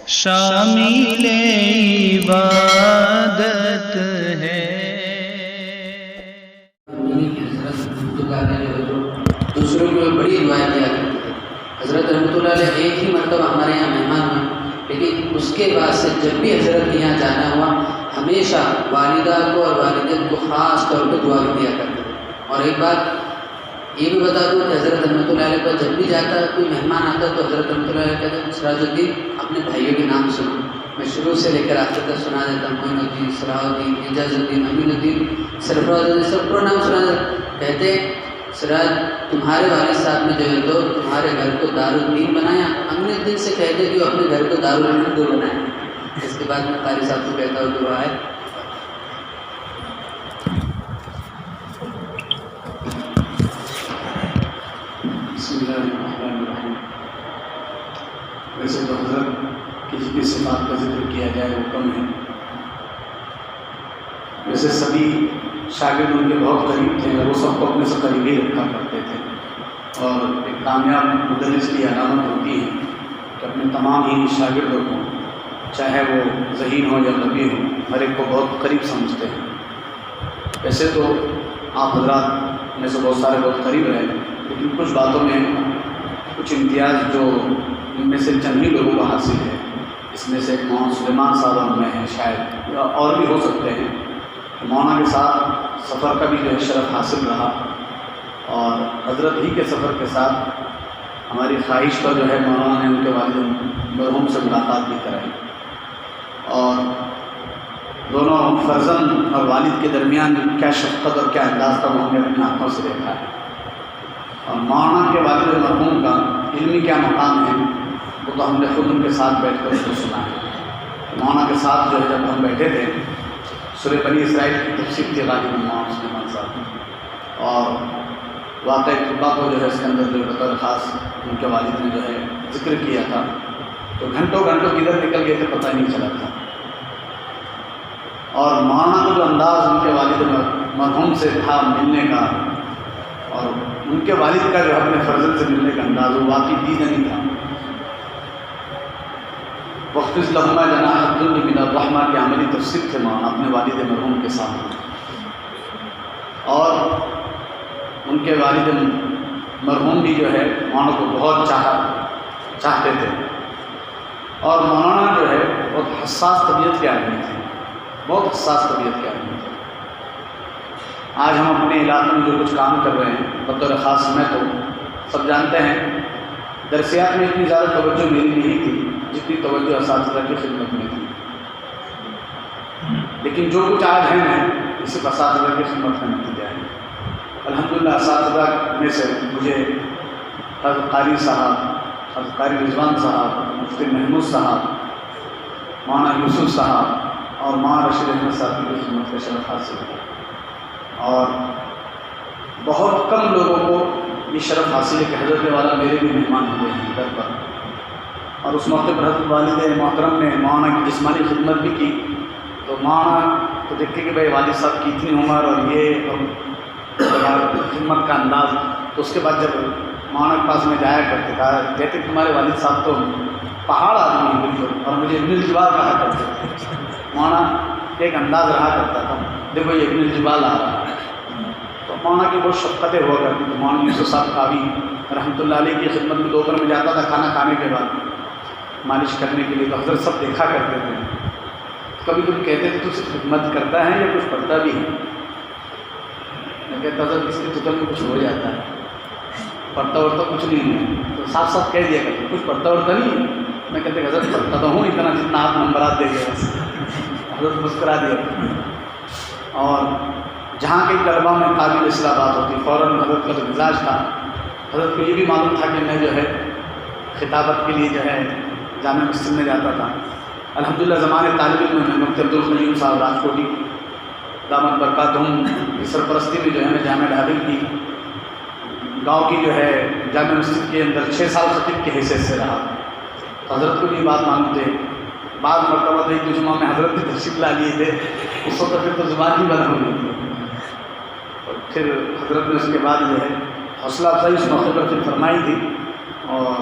شامل عبادت ہے۔ دوسروں کو بڑی دعائیں دیا کرتے تھے۔ حضرت رحمۃ اللہ علیہ ایک ہی مرتبہ ہمارے یہاں مہمان ہوئے، لیکن اس کے بعد سے جب بھی حضرت کے یہاں جانا ہوا ہمیشہ والدہ کو اور والدین کو خاص طور پہ دعا دیا کرتے تھے۔ اور ایک بات یہ بھی بتا دوں کہ حضرت رحمۃ اللہ علیہ پر جب بھی جاتا کوئی مہمان آتا تو حضرت رحمۃ اللہ علیہ کہتے ہیں سراج الدین اپنے بھائیوں کے نام سنو، میں شروع سے لے کر آخر تک سنا دیتا ہوں، معین الدین، صلاح الدین، اعجاز الدین، امین الدین، سرفراز الدین، سب کو نام سنا دیتا۔ کہتے سراج تمہارے والد صاحب نے جو ہے تو تمہارے گھر کو دارالدین بنایا، امین الدین سے کہتے کہ وہ اپنے گھر کو دارالحمد بنایا۔ اس کے بعد میں قاری صاحب کو کہتا ہوں دعا ہے۔ بسم اللہ الرحمن الرحیم۔ ویسے تو حضرت کی جتنی صفات کا ذکر کیا جائے وہ کم ہے۔ ویسے سبھی شاگرد ان کے بہت قریب تھے اور وہ سب کو اپنے سے قریب ہی رکھا کرتے تھے، اور ایک کامیاب مدرس کی علامت ہوتی ہے کہ اپنے تمام ہی شاگردوں کو چاہے وہ ذہین ہو یا غبی ہو ہر ایک کو بہت قریب سمجھتے ہیں۔ ویسے تو آپ حضرات میں سے بہت سارے بہت قریب رہے، لیکن کچھ باتوں میں کچھ امتیاز جو ان میں سے چند ہی لوگوں کو حاصل ہے، اس میں سے ایک مولانا سلیمان صاحب اور میں ہیں، شاید اور بھی ہو سکتے ہیں۔ مولانا کے ساتھ سفر کا بھی جو ہے شرف حاصل رہا، اور حضرت ہی کے سفر کے ساتھ ہماری خواہش پر جو ہے مولانا نے ان کے والد مرحوم سے ملاقات بھی کرائی، اور دونوں فرزند اور والد کے درمیان کیا شفقت اور کیا انداز تھا وہ ہم نے اپنی آنکھوں سے دیکھا ہے۔ اور مولانا کے والد مرحوم کا علمی کیا مقام ہے وہ تو ہم نے خود ان کے ساتھ بیٹھ کر اس کو سنا ہے۔ مولانا کے ساتھ جو ہے جب ہم بیٹھے تھے سورہ بنی اسرائیل کی تفسیر تھی غالب مولانا سلیمان صاحب، اور واقعہ طبا کو جو ہے اس کے اندر جو بطور خاص ان کے والد نے جو ہے ذکر کیا تھا، تو گھنٹوں گھنٹوں کدھر نکل گئے تھے پتہ ہی نہیں چلا تھا۔ اور مولانا کو جو انداز ان کے والد مرحوم سے تھا ملنے کا، اور ان کے والد کا جو اپنے فرزند سے ملنے کا انداز وہ واقعی دیدنی تھا۔ وَخْفِضْ لَهُمَا جَنَاحَ الذُّلِّ مِنَ الرَّحْمَةِ کی عملی تفسیر تھے مولانا اپنے والد مرحوم کے سامنے، اور ان کے والد مرحوم بھی جو ہے مولانا کو بہت چاہتے تھے، اور مولانا جو ہے بہت حساس طبیعت کے آدمی تھے، بہت حساس طبیعت کے آدمی تھے۔ آج ہم اپنے علاقے میں جو کچھ کام کر رہے ہیں بطور خاص میں تو سب جانتے ہیں درسیات میں اتنی زیادہ توجہ میری نہیں تھی جتنی توجہ اساتذہ کی خدمت میں تھی، لیکن جو کچھ آج ہے میں صرف اساتذہ کی خدمت کا نتیجہ ہے۔ الحمدللہ اساتذہ میں سے مجھے حضرت قاری صاحب، حضرت قاری رضوان صاحب، مفتی محمود صاحب، مولانا یوسف صاحب اور مولانا رشید احمد صاحب کی خدمت کا شرف حاصل ہے، اور بہت کم لوگوں کو یہ شرف حاصل ہے کہ حضرت والا میرے بھی مہمان ہوئے ہیں گھر پر، اور اس موقع پر حضرت والد محترم نے مولانا کی جسمانی خدمت بھی کی، تو مولانا کو دیکھتے کہ بھائی والد صاحب کی اتنی عمر اور یہ خدمت کا انداز، تو اس کے بعد جب مولانا کے پاس میں جایا کرتے کہتے تمہارے والد صاحب تو پہاڑ آدمی ہیں بالکل، اور مجھے ابن الجبال کہا کرتے تھے۔ مولانا ایک انداز رہا کرتا تھا دیکھو یہ ابن الجبال آ رہا ہے، تو مولانا کی بہت شفقتیں ہوا کرتی تھیں۔ مولانا یوسف صاحب کا بھی رحمۃ اللہ علیہ کی خدمت میں دوپہر میں جاتا تھا کھانا کھانے کے بعد مالش کرنے کے لیے، تو حضرت سب دیکھا کرتے تھے، کبھی کبھی کہتے تھے تو صرف خدمت کرتا ہے یا کچھ پڑھتا بھی ہے؟ میں کہتا حضرت اس کی تکل میں کچھ ہو جاتا ہے، پڑھتا وڑھتا کچھ نہیں ہے، تو صاف صاف کہہ دیا کرتے کچھ پڑھتا وڑھتا نہیں ہے؟ میں کہتے حضرت پڑھتا تو ہوں اتنا جتنا آپ نمبرات دے گئے، حضرت مسکرا دیا۔ اور جہاں کے طلباء میں قابل اصلاح بات ہوتی فوراً حضرت کا جو مزاج تھا، حضرت کو یہ بھی معلوم تھا کہ میں جو ہے خطابت کے لیے جو ہے جامع مسجد میں جاتا تھا۔ الحمدللہ زمانے طالب علم میں مفتی عبدالقیوم صاحب راجکوٹی دامت برکاتہم کی سرپرستی میں جو ہے میں جامع ڈھابل کی گاؤں کی جو ہے جامع مسجد کے اندر 6 سال خطیب کی حیثیت سے رہا، تو حضرت کو بھی بات معلوم تھے۔ بعض مرتبہ تو ایک دو جمعہ میں حضرت کی تشریف لا لیے تھے، اس وقت پھر تو زبان ہی بند ہو گئی تھی، اور پھر حضرت نے اس کے بعد جو ہے حوصلہ افزائی اس موقع پر پھر فرمائی تھی، اور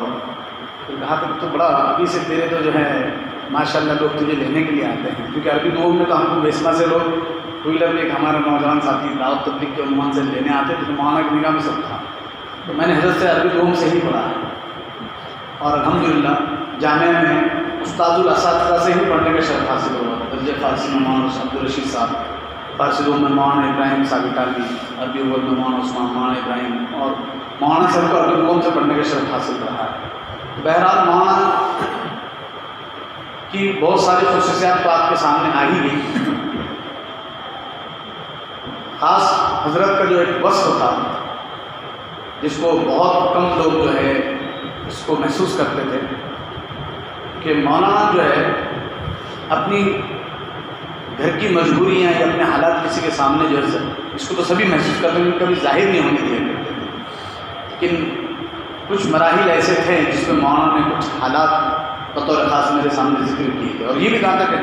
پھر کہا کہ تو بڑا ابھی سے تیرے تو جو ہے ماشاءاللہ لوگ تجھے لینے کے لیے آتے ہیں، کیونکہ عربی دوم میں تو ہم کو بیسما سے لوگ ٹو ویلر میں ایک ہمارا نوجوان ساتھی دعوت تبلیغ کے عنوان سے لینے آتے تھے، تو مولانا کی نگاہ میں سب تھا، تو میں نے حضرت سے عربی دوم سے ہی پڑھا ہے، اور الحمدللہ جامعہ میں استاد الاساتذہ سے ہی پڑھنے کا شرف حاصل ہوا تھا۔ درجہ فارسی میں مولانا عبدالرشید صاحب، فارسی دوم میں مولانا ابراہیم صاحب اٹالوی، عربی اول میں مولانا عثمان، مولانا ابراہیم، اور مولانا صاحب کو عربی دوم سے پڑھنے کا شرف حاصل رہا ہے۔ بہرحال مولانا کی بہت ساری خصوصیات تو آپ کے سامنے آ ہی گئی، خاص حضرت کا جو ایک وصف تھا جس کو بہت کم لوگ جو ہے اس کو محسوس کرتے تھے، کہ مولانا جو ہے اپنی گھر کی مجبوریاں یا اپنے حالات کسی کے سامنے جو ہے اس کو تو سبھی محسوس کرتے ہیں، کبھی ظاہر نہیں ہونے دیا کرتے تھے، لیکن کچھ مراحل ایسے تھے جس میں مولانا نے کچھ حالات بطور خاص میرے سامنے ذکر کیے تھے، اور یہ بھی کہا تھا کہ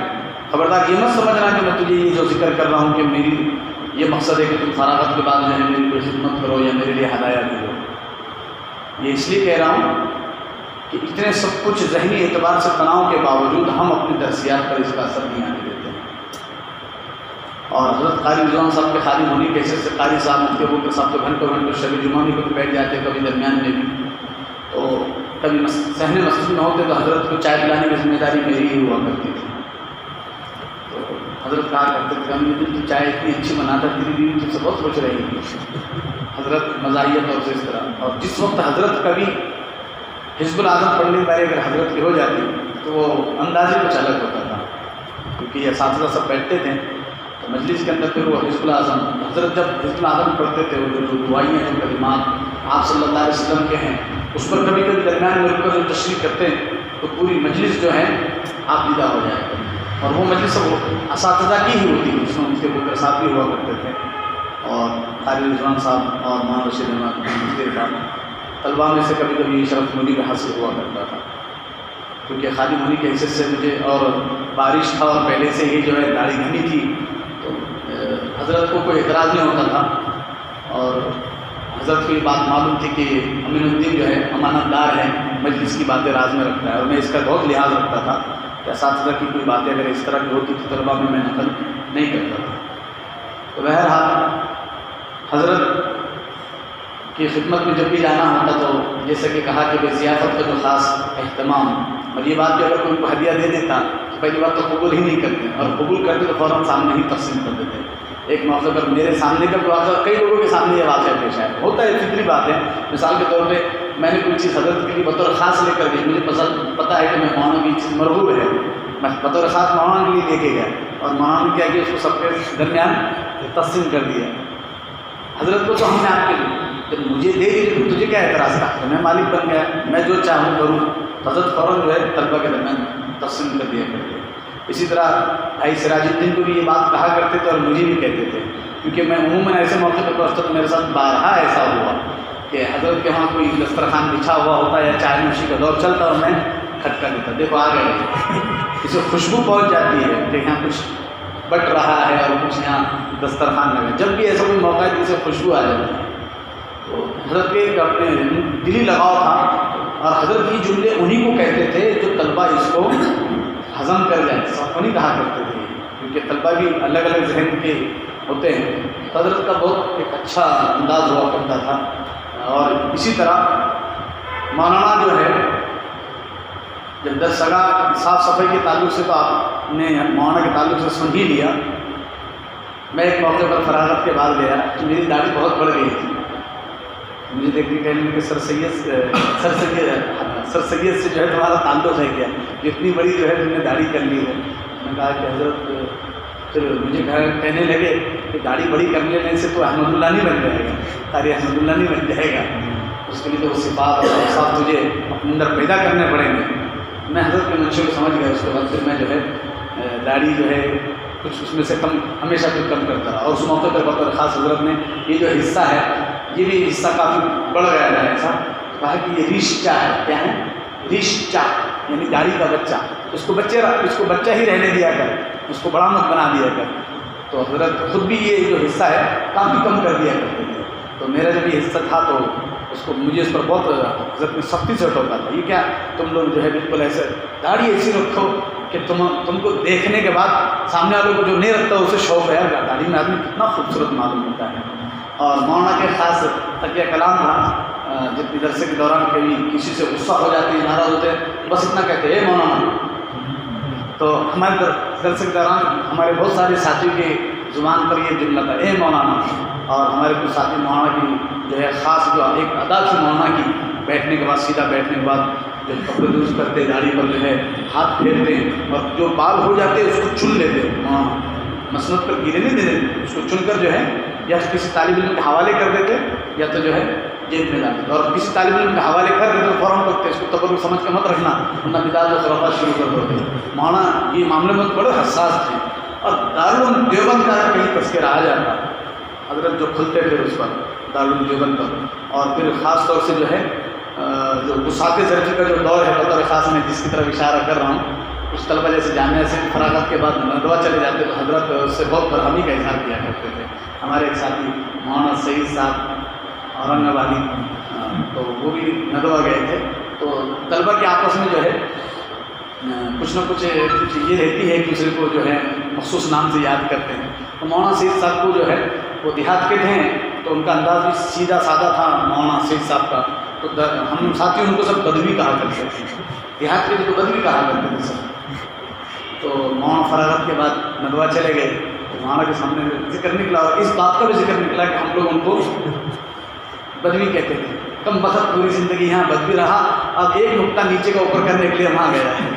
خبردار یہ مت سمجھنا کہ میں تجھے یہ جو ذکر کر رہا ہوں کہ میری یہ مقصد ہے کہ تم فراغت کے بعد جو ہے میری کوئی خدمت کرو یا میرے لیے ہدایہ دو۔ یہ اس لیے کہہ رہا ہوں کہ اتنے سب کچھ ذہنی اعتبار سے تناؤ کے باوجود ہم اپنی درسیات پر اس کا اثر نہیں آنے دیتے ہیں، اور حضرت قاری رضوان صاحب کے خالی ہونے کی حیثیت سے قاری صاحب مفتی ابوبکر صاحب تو گھنٹوں گھنٹوں شب جمعہ بھی کبھی بیٹھ جاتے، کبھی درمیان میں بھی، تو کبھی صحن مسجد میں ہوتے تو حضرت کو چائے پلانے کی ذمہ داری میری ہی ہوا کرتی تھی، تو حضرت کہا کرتے تھے ہم یہ دن چائے اتنی اچھی بناتا، تیری بیوی تم سے بہت خوش رہی تھی، حضرت مزاحیت طور سے اس طرح۔ اور جس وقت حضرت کبھی حزب الاعظم پڑھنے والے اگر حضرت کی ہو جاتی تو وہ انداز ہی کچھ الگ ہوتا تھا، کیونکہ یہ اساتذہ سب بیٹھتے تھے تو مجلس کے اندر پھر وہ حزب الاعظم، حضرت جب حزب الاعظم پڑھتے تھے وہ جو دعائیں جو کلمات آپ صلی اللہ علیہ وسلم کے ہیں اس پر کبھی کبھی درمیان میں رک کر جو تشریح کرتے ہیں تو پوری مجلس جو ہے آپ دیدہ ہو جائے گا، اور وہ مجلس وہ اساتذہ کی ہی ہوتی ہے، جس میں مفتی ابوبکر صاحب بھی ہوا کرتے تھے، اور قاری رضوان صاحب اور مولانا رشید احمد، طلباء میں سے کبھی کبھی شرف مودی کا حاصل ہوا کرتا تھا، کیونکہ خالی ہونے کی حیثیت سے مجھے، اور بارش تھا اور پہلے سے ہی جو ہے داڑھی گھنی تھی، تو حضرت کو کوئی اعتراض نہیں ہوتا تھا، اور حضرت کو یہ بات معلوم تھی کہ امین الدین جو ہے امانت دار ہے، مجلس کی باتیں راز میں رکھتا ہے، اور میں اس کا بہت لحاظ رکھتا تھا کہ اساتذہ کی کوئی باتیں اگر اس طرح کی ہوتی تو طلباء میں نقل نہیں کرتا تھا۔ تو بہرحال حضرت کی خدمت میں جب بھی جانا ہوتا تو جیسے کہ کہا کہ ضیافت کا جو خاص اہتمام، اور یہ بات کہ اگر کوئی کو ہدیہ دے دیتا تو پہلی بات تو قبول ہی نہیں کرتے، اور قبول کرتے تو فوراً سامنے ہی تقسیم کر دیتے۔ ایک موقع پر میرے سامنے کا واقعہ، کئی لوگوں کے سامنے یہ واقعہ پیش آیا، ہوتا ہے فطری بات ہے، مثال کے طور پہ میں نے کوئی چیز حضرت کے لیے بطور خاص لے کر دی، مجھے پتہ ہے کہ میں مولانا کی چیز مرغوب ہے، میں بطور خاص مولانا کے لیے لے کے گیا، اور مولانا نے کیا کہ اس کو سب کے درمیان تقسیم کر دیا۔ حضرت کو تو ہم نے آپ کے جب مجھے دے دی تو تجھے کیا اعتراض تھا، تو میں مالک بن گیا، میں جو چاہوں کروں، حضرت فوراً جو ہے طلبہ کے درمیان تقسیم کر دیا کرتے۔ اسی طرح بھائی سراج الدین کو بھی یہ بات کہا کرتے تھے اور مجھے بھی کہتے تھے، کیونکہ میں عموماً ایسے موقع پر پہنچتا تو میرے ساتھ بارہا ایسا ہوا کہ حضرت کے وہاں کوئی دسترخوان بچھا ہوا ہوتا یا چائے نوشی کا دور چلتا اور میں کھٹکا دیتا، دیکھو آ گئے، اسے خوشبو پہنچ جاتی ہے کہ یہاں کچھ بٹ رہا ہے اور کچھ یہاں دسترخوان لگا، جب بھی ایسا کوئی موقع ہے جس سے خوشبو آ جاتی ہے۔ تو حضرت کے ایک اپنے دلی لگاؤ تھا، اور حضرت یہ جملے انہی کو کہتے تھے جو طلبہ اس کو ہضم کر جائیں، سب کو نہیں کہا کرتے تھے، کیونکہ طلبہ بھی الگ الگ ذہن کے ہوتے ہیں، تو حضرت کا بہت ایک اچھا انداز ہوا کرتا تھا۔ اور اسی طرح مولانا جو ہے جب درسگاہ صاف صفائی کے تعلق سے تو آپ نے مولانا کے تعلق سے سن ہی لیا، میں ایک موقع پر فراغت کے بعد گیا تو میری داڑھی بہت بڑھ گئی تھی، مجھے دیکھنے کہنے کہ سر سید سے جو ہے تمہارا تعلق ہے کیا، اتنی بڑی جو ہے تم نے داڑھی کر لی ہے۔ میں کہا کہ حضرت پھر مجھے کہنے لگے کہ داڑھی بڑی کر لینے سے تو احمد اللہ نہیں بن جائے گا، قاری احمد اللہ نہیں بن جائے گا، اس کے لیے تو وہ صفات اور اوصاف تجھے اپنے اندر پیدا کرنے پڑیں گے۔ میں حضرت کے منشے کو سمجھ گیا، اس کے بعد پھر میں جو ہے داڑھی جو ہے کچھ اس میں سے کم، ہمیشہ کچھ کم کرتا رہا، اور اس موقع پر بطور خاص حضرت نے یہ جو حصہ ہے یہ بھی حصہ کافی بڑھ گیا ہے ایسا، کہا کہ یہ ریشچہ ہے، کیا ہے ریشچہ، یعنی داڑھی کا بچہ، اس کو بچہ ہی رہنے دیا کر، اس کو بڑا مت بنا دیا کر۔ تو حضرت خود بھی یہ جو حصہ ہے کافی کم کر دیا کرتے تھے، تو میرا جب یہ حصہ تھا تو اس کو مجھے اس پر بہت حضرت نے سختی سے ٹوکا تھا، یہ کیا تم لوگ جو ہے بالکل ایسے داڑھی ایسی رکھو کہ تم کو دیکھنے کے بعد سامنے والوں کو جو نہیں رکھتا اسے شوق ہے تعلیم میں آدمی کتنا خوبصورت معلوم ہوتا ہے. اور مولانا کے خاص تکیہ کلام تھا، جتنی درسے کے دوران کبھی کسی سے غصہ ہو جاتے ہیں، ناراض ہوتے ہیں، بس اتنا کہتے ہیں اے مولانا. تو ہمارے درسے کے دوران ہمارے بہت سارے ساتھیوں کی زبان پر یہ جملہ تھا اے مولانا. اور ہمارے کچھ ساتھی مولانا کی جو ہے خاص جو ایک ادا تھی مولانا کی، بیٹھنے کے بعد سیدھا بیٹھنے کے بعد جو کپڑے درست کرتے، داڑھی پر جو ہے ہاتھ پھیرتے اور جو بال ہو جاتے اس کو چن لیتے. مسند پر گرے نہیں دیتے، اس کو چن کر جو ہے یا تو کسی طالب علم کے حوالے کر دیتے یا تو جو ہے جیب میں ڈالتے. اور کسی طالب علم کے حوالے کر دیتے تو فوراً کرتے، اس کو تبرک سمجھ کے مت رکھنا ورنہ بدعت و خرافات شروع کر دیتے. مولانا یہ معاملے میں بڑے حساس تھے. اور دارالعلوم دیوبند کا کہیں تذکرہ آ جاتا، حضرت جو کھلتے تھے اس پر دارالعلوم دیوبند پر. اور پھر خاص طور سے جو ہے جو وسعت ظرفی کا جو دور ہے بطور خاص میں جس کی طرف اشارہ کر رہا ہوں، کچھ طلبہ جیسے جامعہ سے فراغت کے بعد ندوہ چلے جاتے تو حضرت اس سے بہت برہمی کا اظہار کیا کرتے تھے. ہمارے ایک ساتھی مولانا سعید صاحب اورنگ آبادی، تو وہ بھی ندوہ گئے تھے. تو طلبہ کے آپس میں جو ہے کچھ نہ کچھ یہ رہتی ہے ایک دوسرے کو جو ہے مخصوص نام سے یاد کرتے ہیں. تو مولانا سعید صاحب کو جو ہے وہ دیہات کے تھے تو ان کا انداز بھی سیدھا سادہ تھا مولانا سعید صاحب کا. تو ہم ساتھی ان کو سب بدوی کہا کرتے تھے، دیہات کے تو بدوی کہا کرتے تھے سب. تو مولانا فراغت کے بعد ندوہ چلے گئے تو مولانا کے سامنے ذکر نکلا اور اس بات کا بھی ذکر نکلا کہ ہم لوگ ان کو بدوی کہتے تھے. کم وقت پوری زندگی یہاں بدوی رہا، اب ایک نقطہ نیچے کا اوپر کرنے کے لیے وہاں گیا ہے.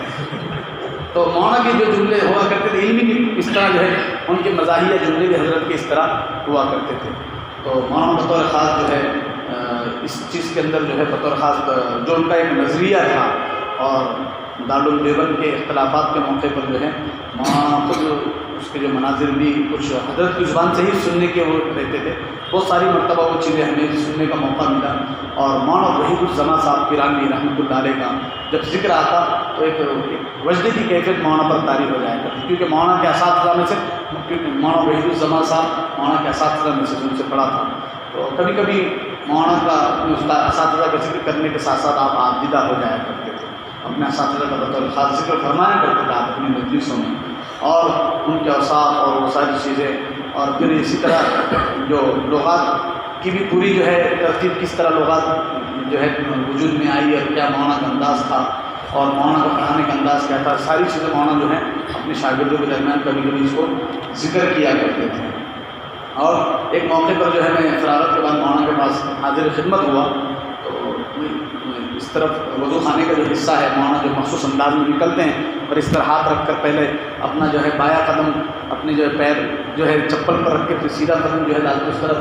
تو مولانا کے جو جملے ہوا کرتے تھے علمی بھی اس طرح جو ہے ان کے مزاحیہ جملے بھی حضرت کے اس طرح ہوا کرتے تھے. تو مولانا بطور خاص جو ہے اس چیز کے اندر جو ہے بطور خاص جو ان کا ایک نظریہ تھا. اور دارالعلوم دیوبند کے اختلافات کے موقع پر جو ہے مولانا خود اس کے جو مناظر بھی کچھ حضرت کی زبان سے ہی سننے کے وہ رہتے تھے. بہت ساری مرتبہ وہ چیزیں ہمیں سننے کا موقع ملا. اور مولانا وحید الزماں صاحب پیرانوی رحمۃ اللہ علیہ کا جب ذکر آتا تو ایک وجدے کی کیفیت مولانا پر طاری ہو جائے گا، کیونکہ مولانا کے اساتذہ میں سے مولانا وحید الزماں صاحب مولانا کے اساتذہ میں سے ان سے پڑھا تھا. تو کبھی کبھی مولانا کا اساتذہ کا ذکر کرنے کے ساتھ ساتھ آپ عابدہ ہو جایا کرتے تھے، اپنے اساتذہ کا بطور خاص ذکر فرمایا کرتے تھے آپ اپنی مجلسوں میں، اور ان کے اوصاف اور وہ ساری چیزیں. اور پھر اسی طرح جو لغات کی بھی پوری جو ہے ترتیب، کس طرح لغات جو ہے وجود میں آئی اور کیا مولانا کا انداز تھا اور مولانا کا پڑھانے کا انداز کیا تھا، ساری چیزیں مولانا جو ہے اپنے شاگردوں کے درمیان کبھی کبھی اس کو ذکر کیا کرتے تھے. اور ایک موقع پر جو ہے میں فراغت کے بعد مولانا کے پاس حاضر خدمت ہوا تو اس طرف وضو خانے کا جو حصہ ہے مولانا جو مخصوص انداز میں نکلتے ہیں اور اس طرح ہاتھ رکھ کر پہلے اپنا جو ہے بایاں قدم اپنے جو ہے پیر جو ہے چپل پر رکھ کے پھر سیدھا قدم جو ہے ڈالتے اس طرف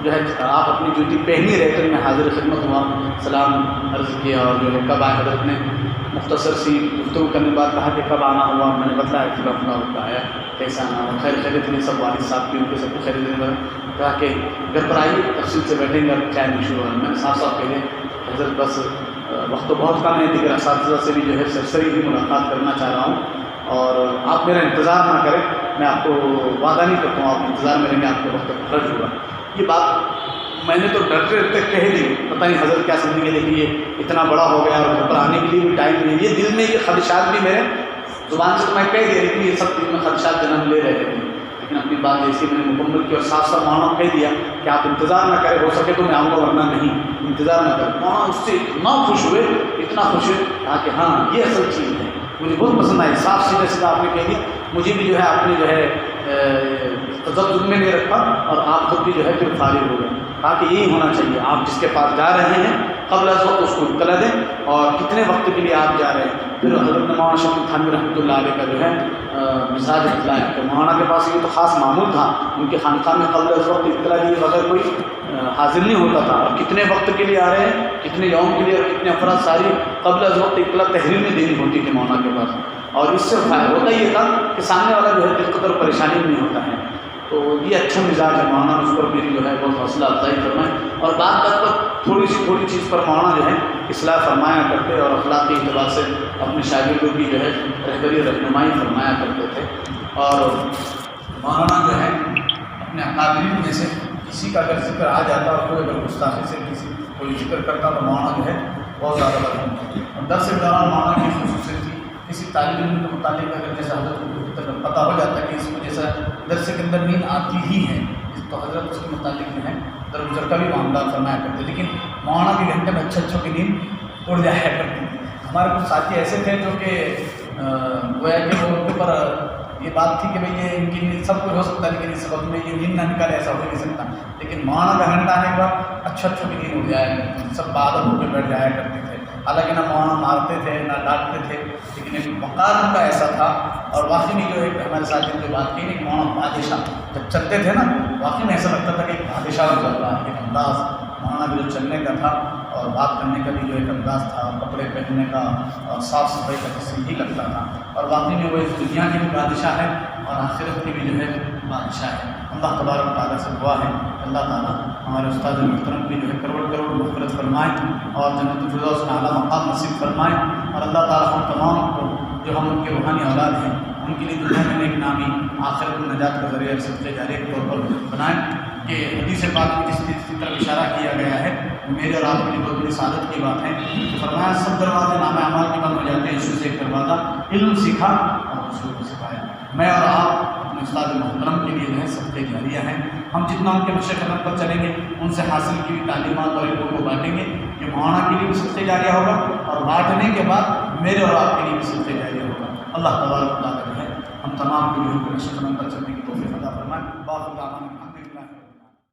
جو ہے آپ اپنی جوتی پہنی رہتے میں حاضر خدمت ہوا، سلام عرض کیا اور جو ہے کب آئے. حضرت نے مختصر سی گفتگو کرنے کے بعد کہا کہ کب آنا ہوا. میں نے بتایا کہ اپنا وقت آیا، کیسا آنا ہوا، خیر خیریت نہیں، سب والد صاحب کی ان کے سب کو خیریت نہیں. کہا کہ گھر پر آئیے تفصیل سے بیٹھیں گے، چائے میں شروع ہوا. میں نے صاف صاف کہے حضرت بس وقت تو بہت کم ہے، دیگر اساتذہ سے بھی جو ہے سرسری بھی ملاقات کرنا چاہ رہا ہوں اور آپ میرا انتظار نہ کریں. میں آپ کو وعدہ نہیں کرتا ہوں، آپ انتظار میں رہیں گے، آپ کو وقت خرچ ہوگا. یہ بات میں نے تو ڈرتے ڈرتے کہہ دی، پتہ نہیں حضرت کیا سمجھیں گے، لیکن یہ اتنا بڑا ہو گیا اور گھر پر آنے کے لیے بھی ٹائم نہیں. یہ دل میں یہ خدشات بھی میرے زبان سے تو میں کہہ دیا، لیکن یہ سب دل میں خدشات جنم لے رہے تھے. لیکن اپنی بات جیسی میں نے مکمل کی اور صاف صاف مولانا کہہ دیا کہ آپ انتظار نہ کریں، ہو سکے تو میں آؤں گا ورنہ نہیں، انتظار نہ کریں. مولانا اس سے اتنا خوش ہوئے، اتنا خوش ہوئے، کہا کہ ہاں یہ اصل چیز ہے، مجھے بہت پسند آئی. صاف سیدھا سیدھا آپ نے کہہ دیا. مجھے بھی جو ہے آپ نے جو ہے تذبذب میں نہیں رکھا اور آپ خود بھی جو ہے پھر فارغ ہو گئے. کہا کہ یہی ہونا چاہیے، آپ جس کے پاس جا رہے ہیں قبل از وقت اس کو اطلاع دیں اور کتنے وقت کے لیے آپ جا رہے ہیں. پھر حضرت مولانا شفیع تھانوی رحمۃ اللہ علیہ کا جو ہے مزاج اطلاع ہے. تو مولانا کے پاس یہ تو خاص معمول تھا، ان کے خانقاہ میں قبل از وقت اطلاع دیے بغیر کوئی حاضر نہیں ہوتا تھا. اور کتنے وقت کے لیے آ رہے ہیں، کتنے یوم کے لیے اور کتنے افراد، ساری قبل از وقت اطلاع تحریر میں دینی ہوتی تھی مولانا کے پاس. اور اس سے ہوتا یہ تھا کہ سامنے والا جو ہے دقت اور پریشانی نہیں ہوتا ہے. تو یہ اچھا مزاج ہے مولانا، اس پر میری جو ہے بہت حوصلہ افزائی فرمائے. اور بات بات پر تھوڑی چیز پر مولانا جو ہے اصلاح فرمایا کرتے اور اخلاقی اعتبار سے اپنے شاگردوں کی جو ہے رہبری رہنمائی فرمایا کرتے تھے. اور مولانا جو ہے اپنے اکابرین میں سے کسی کا اگر ذکر آ جاتا اور کوئی اگر گستاخی سے کوئی ذکر کرتا تو مولانا جو ہے بہت زیادہ بدم. اور درس کے دوران مولانا کی خصوصیت تھی کسی طالب علم کے متعلق اگر جیسا حضرت کو پتہ ہو جاتا ہے کہ اس کو جیسا درس کے اندر نیند آتی ہی ہے تو حضرت اس کے متعلق جو ہے درگزر کا بھی معاملات فرمایا کرتے، لیکن مولانا کے گھنٹے میں اچھوں کی نیند اڑ جایا کرتی تھی۔ ہمارے کچھ ساتھی ایسے تھے جو کہ گویا کہ وہ ان کے اوپر یہ بات تھی کہ بھئی یہ ان کی نیند سب کچھ ہو سکتا ہے لیکن اس وقت میں یہ نیند نہ نکالے ایسا ہو نہیں سکتا، لیکن مولانا کا گھنٹہ آنے کے بعد اچھوں کی نیند اڑ جایا کرتی، سب بادل ہو کے بیٹھ جایا کرتے تھے۔ حالانکہ نہ مولانا مارتے تھے نہ ڈانٹتے تھے، لیکن ایک وقار ان کا ایسا تھا۔ اور واقعی میں جو ایک ہمارے ساتھ جو بات کی کہ مولانا بادشاہ جب چلتے تھے نا واقعی میں ایسا لگتا تھا کہ ایک بادشاہ چل رہا ہے، ایک انداز مولانا کا جو چلنے کا تھا اور بات کرنے کا بھی جو ایک انداز تھا، کپڑے پہننے کا اور صاف صفائی کا تصویر ہی لگتا تھا، اور واقعی میں وہ اس دنیا کی بھی بادشاہ ہے اور آخرت کی بھی جو ہے بادشاہ ہے۔ اللہ تبارک تعالیٰ سے دعا ہے اللہ تعالیٰ ہمارے استاد محترم کی جو ہے کروڑ کروڑ مغفرت فرمائے اور جنت الفردوس میں اعلیٰ مقام نصیب فرمائے، اور اللہ تعالیٰ ہم تمام کو جو ہم ان کے روحانی اولاد ہیں ان کے لیے دنیا میں نیک نامی آخرت میں نجات کا ذریعہ صدقہ جاریہ کے طور پر بنائیں کہ حدیث پاک میں جس کی طرف اشارہ کیا گیا ہے میرے اور آپ کے لیے بہت بڑی سعادت کی بات ہے۔ فرمایا سب دروازے نام اعمال کے بند ہو جاتے ہیں، اس سے ایک دروازہ علم سیکھا اور اصول کو سکھایا۔ میں اور آپ اپنے استاد محترم کے لیے جو ہے صدقہ جاریہ ہیں، ہم جتنا ان کے نقش قدم پر چلیں گے ان سے حاصل کی تعلیمات اور علموں کو بانٹیں گے، یہ مولانا کے لیے بھی صدقہ جاریہ ہوگا اور بانٹنے کے بعد میرے اور آپ کے لیے بھی صدقہ جاریہ ہوگا۔ اللہ تبارک و تعالیٰ جو ہے ہم تمام کو جو ہے نقش قدم پر چلنے کی توفیق عطا فرمائے۔ باقی